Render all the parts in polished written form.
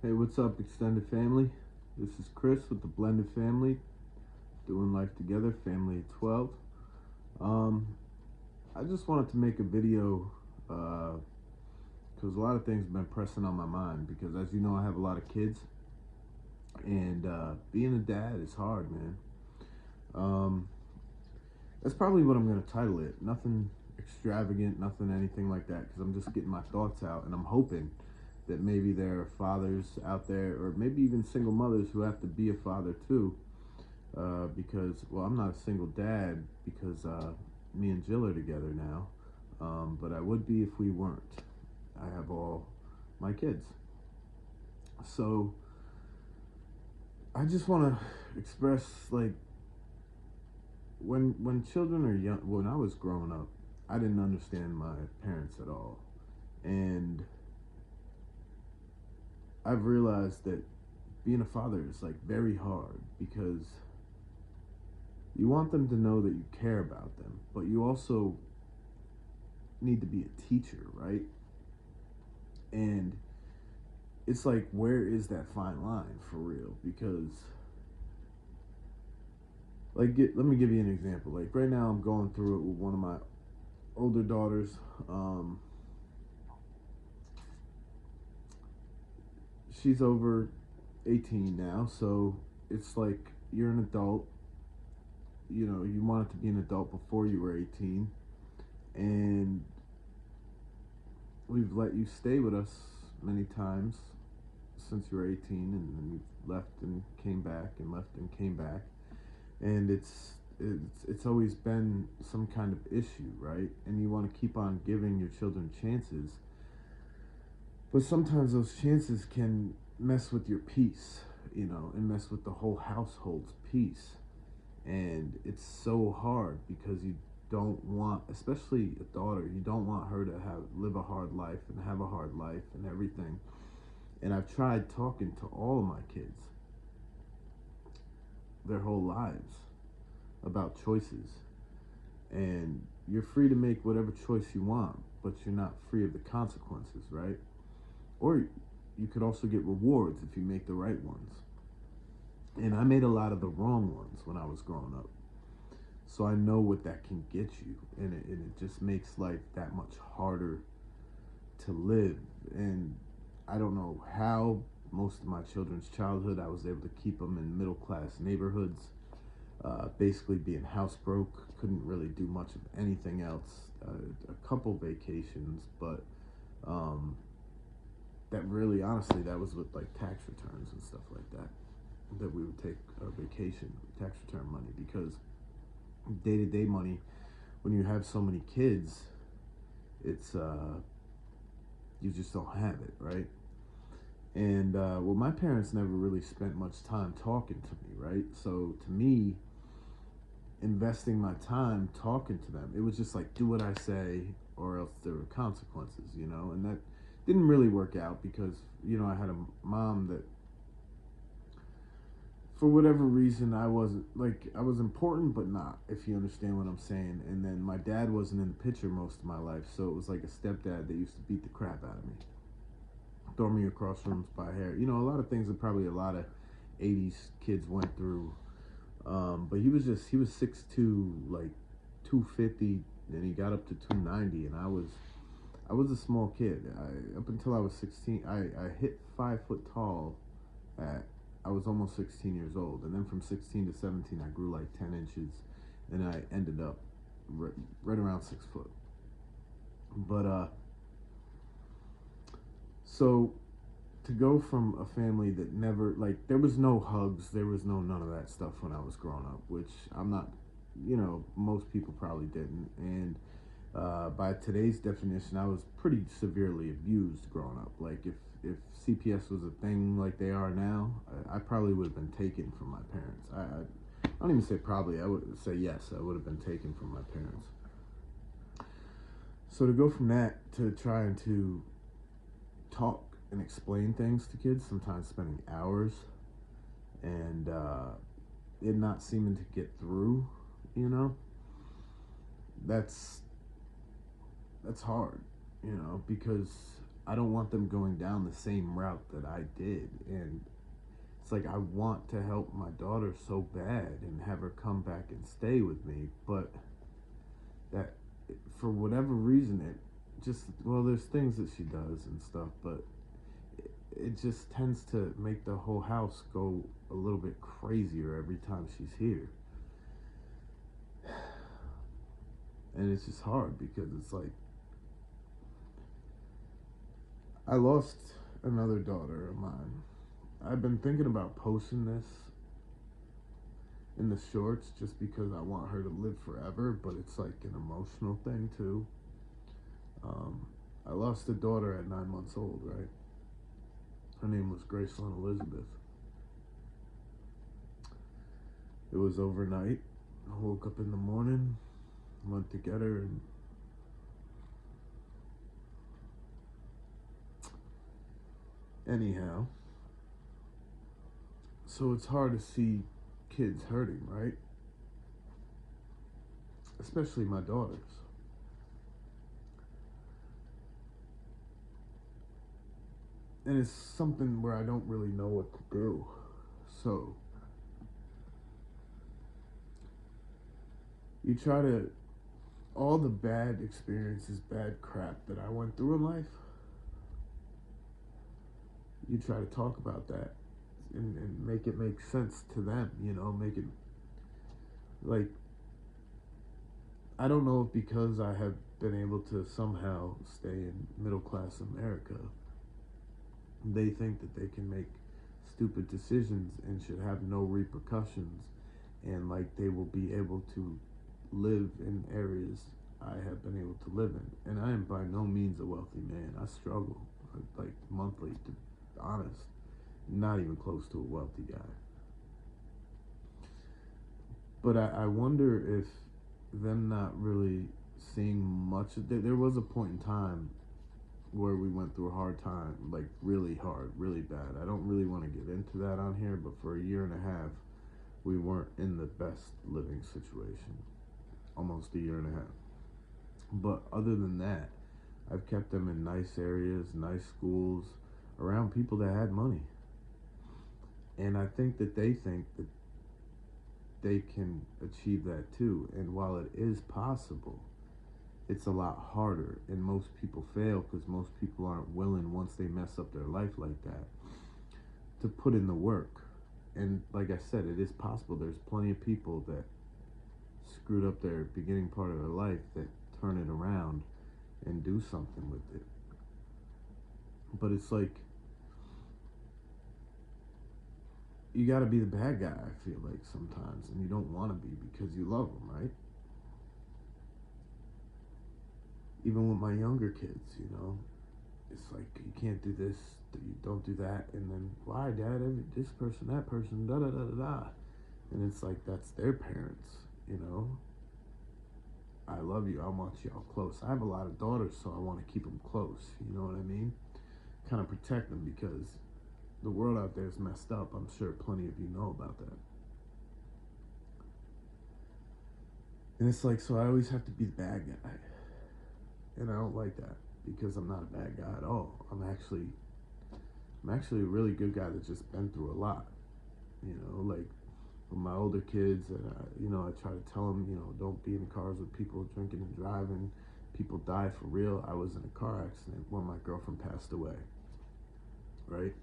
Hey, what's up, extended family? This is Chris with the Blended Family, doing life together, family of 12. Um, I just wanted to make a video because a lot of things have been pressing on my mind. Because, as you know, I have a lot of kids, and being a dad is hard, man. Um, that's probably what I'm going to title it. Nothing extravagant, nothing anything like that, because I'm just getting my thoughts out, and I'm hoping that maybe there are fathers out there, or maybe even single mothers who have to be a father too. Because, well, I'm not a single dad because me and Jill are together now, but I would be if we weren't. I have all my kids. So I just want to express, like, when children are young, when I was growing up, I didn't understand my parents at all. And I've realized that being a father is like very hard because you want them to know that you care about them, but you also need to be a teacher, right? And it's like, where is that fine line for real? Because, like, let me give you an example. Like, right now, I'm going through it with one of my older daughters. Um, she's over 18 now, so it's like you're an adult. You know, you wanted to be an adult before you were 18, and we've let you stay with us many times since you were 18, and then you've left and came back and left and came back, and it's always been some kind of issue, right? And you want to keep on giving your children chances, but sometimes those chances can mess with your peace, you know, and mess with the whole household's peace. And it's so hard because you don't want, especially a daughter, you don't want her to have live a hard life and have a hard life and everything. And I've tried talking to all of my kids their whole lives about choices. And you're free to make whatever choice you want, but you're not free of the consequences, right? Or you could also get rewards if you make the right ones. And I made a lot of the wrong ones when I was growing up. So I know what that can get you. And it just makes life that much harder to live. And I don't know how most of my children's childhood I was able to keep them in middle class neighborhoods, basically being house broke, couldn't really do much of anything else. A couple vacations, but that really, honestly, that was with like tax returns and stuff like that. That we would take our vacation tax return money, because day to day money, when you have so many kids, it's you just don't have it, right? And well, my parents never really spent much time talking to me, right? So to me, investing my time talking to them, it was just like, do what I say or else there were consequences, you know? And that didn't really work out because, you know, I had a mom that, for whatever reason, I wasn't, like, I was important but not, if you understand what I'm saying. And then my dad wasn't in the picture most of my life, so it was like a stepdad that used to beat the crap out of me, throw me across rooms by hair, you know, a lot of things that probably a lot of 80s kids went through. But he was 6'2", like 250, and he got up to 290, and I was a small kid. Up until I was 16, I hit 5 foot tall at, I was almost 16 years old. And then from 16 to 17, I grew like 10 inches, and I ended up right around 6 foot. But, so to go from a family that never, like, there was no hugs, there was no none of that stuff when I was growing up, which I'm not, you know, most people probably didn't. And by today's definition, I was pretty severely abused growing up. Like, if CPS was a thing like they are now, I probably would have been taken from my parents. I don't even say probably, I would say yes, I would have been taken from my parents. So to go from that to trying to talk and explain things to kids, sometimes spending hours, and it not seeming to get through, you know, that's that's hard, you know, because I don't want them going down the same route that I did. And it's like I want to help my daughter so bad and have her come back and stay with me, but that for whatever reason it just, well, there's things that she does and stuff, but it just tends to make the whole house go a little bit crazier every time she's here. And it's just hard because it's like I lost another daughter of mine. I've been thinking about posting this in the shorts just because I want her to live forever, but it's like an emotional thing too. I lost a daughter at 9 months old, right? Her name was Gracelyn Elizabeth. It was overnight. I woke up in the morning, went to get her, and anyhow, so it's hard to see kids hurting, right? Especially my daughters. And it's something where I don't really know what to do. So you try to, all the bad experiences, bad crap that I went through in life, you try to talk about that and make it make sense to them, make it like, I don't know if because I have been able to somehow stay in middle class America, they think that they can make stupid decisions and should have no repercussions, and like they will be able to live in areas I have been able to live in. And I am by no means a wealthy man. I struggle like monthly, to be honest. Not even close to a wealthy guy. But I wonder if them not really seeing much of there was a point in time where we went through a hard time, like really hard, really bad. I don't really want to get into that on here, but for a year and a half, we weren't in the best living situation. Almost a year and a half. But other than that, I've kept them in nice areas, nice schools, around people that had money. And I think that they think that they can achieve that too. And while it is possible, it's a lot harder, and most people fail because most people aren't willing, once they mess up their life like that, to put in the work. And like I said, it is possible. There's plenty of people that screwed up their beginning part of their life that turn it around and do something with it. But it's like, you gotta be the bad guy, I feel like, sometimes, and you don't want to be because you love them, right? Even with my younger kids, it's like, you can't do this, you don't do that, and then, why, Dad, this person, that person, da da da da da. And it's like, that's their parents, I love you, I want y'all close. I have a lot of daughters, so I want to keep them close, you know what I mean? Kind of protect them, because the world out there is messed up. I'm sure plenty of you know about that. And it's like, so I always have to be the bad guy. And I don't like that, because I'm not a bad guy at all. I'm actually a really good guy that's just been through a lot. Like with my older kids, I try to tell them, don't be in cars with people drinking and driving. People die for real. I was in a car accident when my girlfriend passed away, right?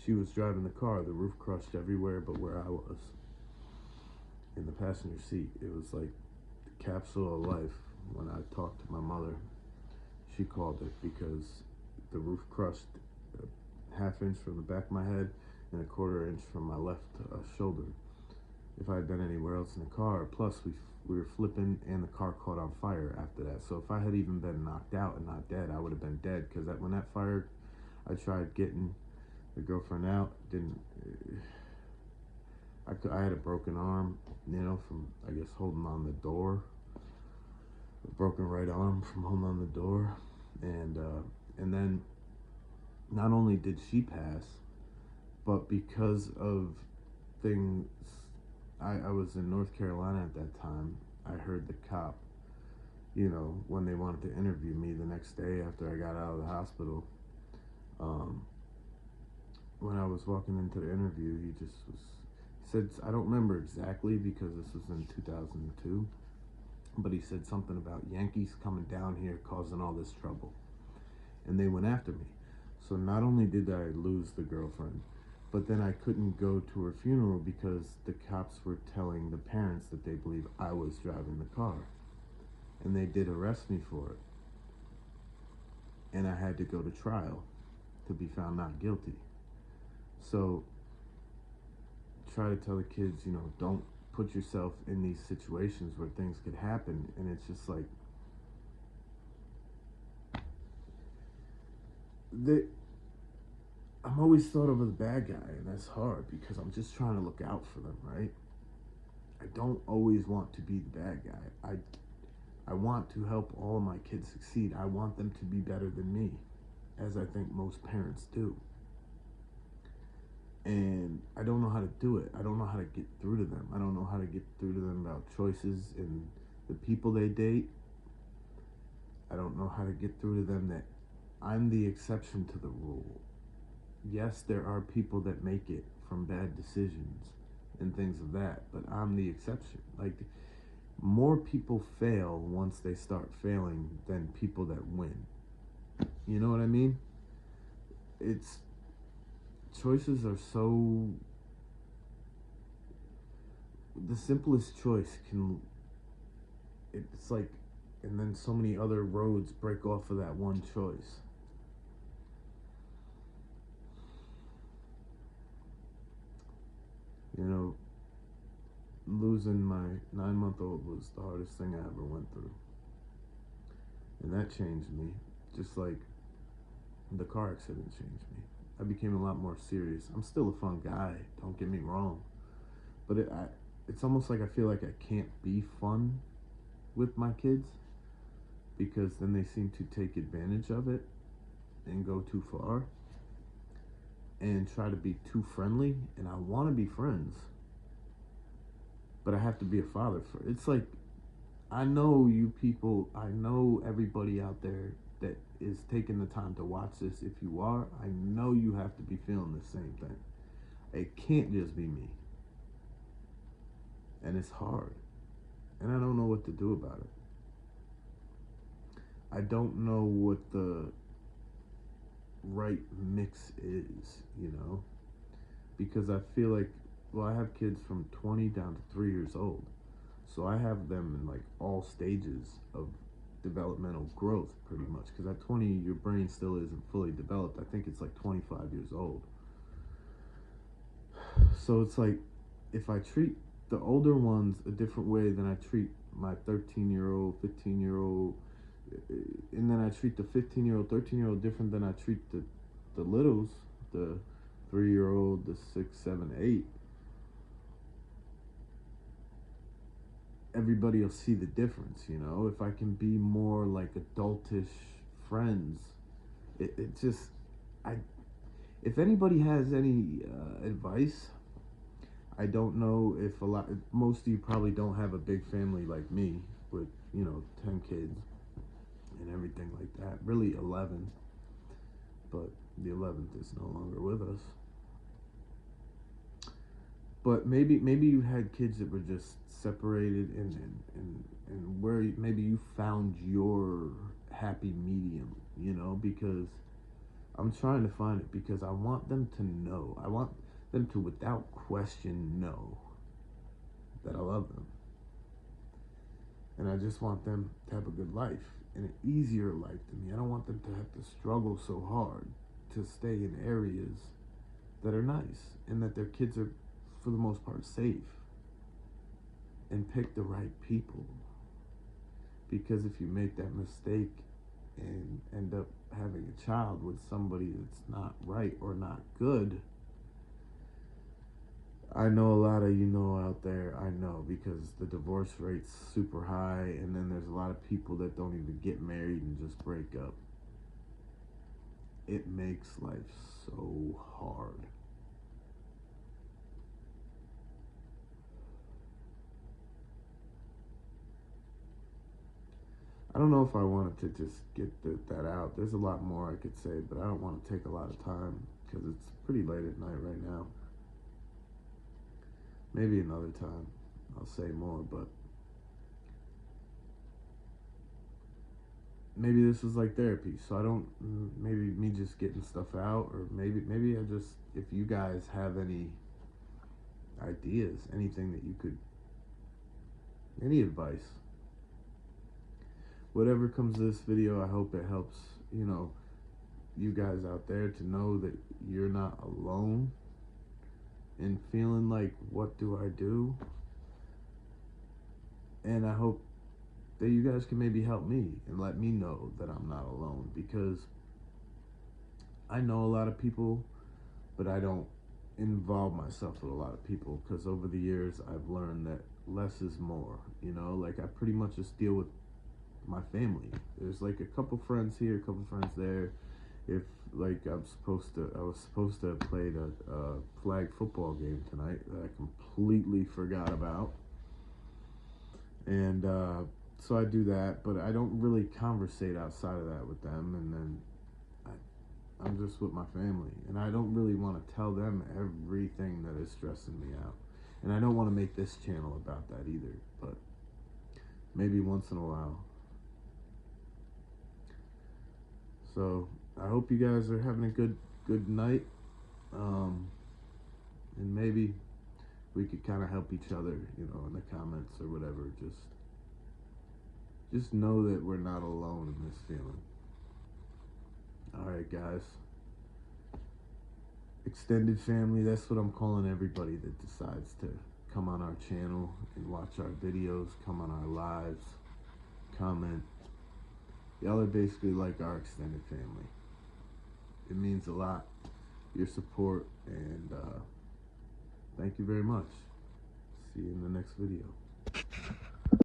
She was driving the car, the roof crushed everywhere but where I was. In the passenger seat, it was like the capsule of life. When I talked to my mother, she called it, because the roof crushed a half inch from the back of my head and a quarter inch from my left shoulder. If I had been anywhere else in the car, plus we were flipping and the car caught on fire after that. So if I had even been knocked out and not dead, I would have been dead, because when that fire, I tried getting the girlfriend out, didn't, I had a broken arm, from, I guess, holding on the door, a broken right arm from holding on the door, and then not only did she pass, but because of things, I was in North Carolina at that time. I heard the cop, when they wanted to interview me the next day after I got out of the hospital, Um, when I was walking into the interview, he said, I don't remember exactly because this was in 2002, but he said something about Yankees coming down here causing all this trouble. And they went after me. So not only did I lose the girlfriend, but then I couldn't go to her funeral because the cops were telling the parents that they believe I was driving the car. And they did arrest me for it. And I had to go to trial to be found not guilty. So try to tell the kids, don't put yourself in these situations where things could happen. And it's just like, I'm always thought of as a bad guy, and that's hard because I'm just trying to look out for them, right? I don't always want to be the bad guy. I want to help all of my kids succeed. I want them to be better than me, as I think most parents do. And I don't know how to do it. I don't know how to get through to them. I don't know how to get through to them about choices and the people they date. I don't know how to get through to them that I'm the exception to the rule. Yes, there are people that make it from bad decisions and things of that, but I'm the exception. Like, more people fail once they start failing than people that win. You know what I mean? It's choices are so, the simplest choice it's like, and then so many other roads break off of that one choice. Losing my 9-month-old was the hardest thing I ever went through. And that changed me, just like the car accident changed me. I became a lot more serious. I'm still a fun guy, don't get me wrong. But it's almost like I feel like I can't be fun with my kids because then they seem to take advantage of it and go too far and try to be too friendly. And I want to be friends, but I have to be a father for it's like, I know you people, I know everybody out there that is taking the time to watch this. If you are, I know you have to be feeling the same thing. It can't just be me. And it's hard. And I don't know what to do about it. I don't know what the right mix is, because I feel like, I have kids from 20 down to 3 years old. So I have them in like all stages of developmental growth pretty much. Because at 20, your brain still isn't fully developed. I think it's like 25 years old. So it's like, if I treat the older ones a different way than I treat my 13-year-old, 15-year-old, and then I treat the 15-year-old, 13-year-old different than I treat the littles, the 3-year-old, the 6, 7, 8, everybody will see the difference, if I can be more like adultish friends. It just, if anybody has any advice, I don't know if most of you probably don't have a big family like me with 10 kids and everything like that, really 11, but the 11th is no longer with us. But maybe you had kids that were just separated and where maybe you found your happy medium, because I'm trying to find it, because I want them to know. I want them to, without question, know that I love them. And I just want them to have a good life and an easier life than me. I don't want them to have to struggle so hard to stay in areas that are nice and that their kids are, for the most part, safe, and pick the right people. Because if you make that mistake and end up having a child with somebody that's not right or not good, I know a lot of out there, I know, because the divorce rate's super high, and then there's a lot of people that don't even get married and just break up. It makes life so hard. I don't know if I wanted to just get that out. There's a lot more I could say, but I don't want to take a lot of time because it's pretty late at night right now. Maybe another time I'll say more, but maybe this is like therapy. So I don't, maybe me just getting stuff out, or maybe I just, if you guys have any ideas, anything that you could, any advice, whatever comes to this video, I hope it helps, you know, you guys out there to know that you're not alone in feeling like, what do I do? And I hope that you guys can maybe help me and let me know that I'm not alone, because I know a lot of people, but I don't involve myself with a lot of people, because over the years I've learned that less is more, you know. Like, I pretty much just deal with my family. There's like a couple friends here, a couple friends there. If like I was supposed to have played a flag football game tonight that I completely forgot about, and so I do that, but I don't really conversate outside of that with them, and then I'm just with my family, and I don't really want to tell them everything that is stressing me out, and I don't want to make this channel about that either, but maybe once in a while. So I hope you guys are having a good night, and maybe we could kind of help each other, you know, in the comments or whatever. Just know that we're not alone in this feeling. All right, guys. Extended family, that's what I'm calling everybody that decides to come on our channel and watch our videos, come on our lives, comment. Y'all are basically like our extended family. It means a lot, your support, and thank you very much. See you in the next video.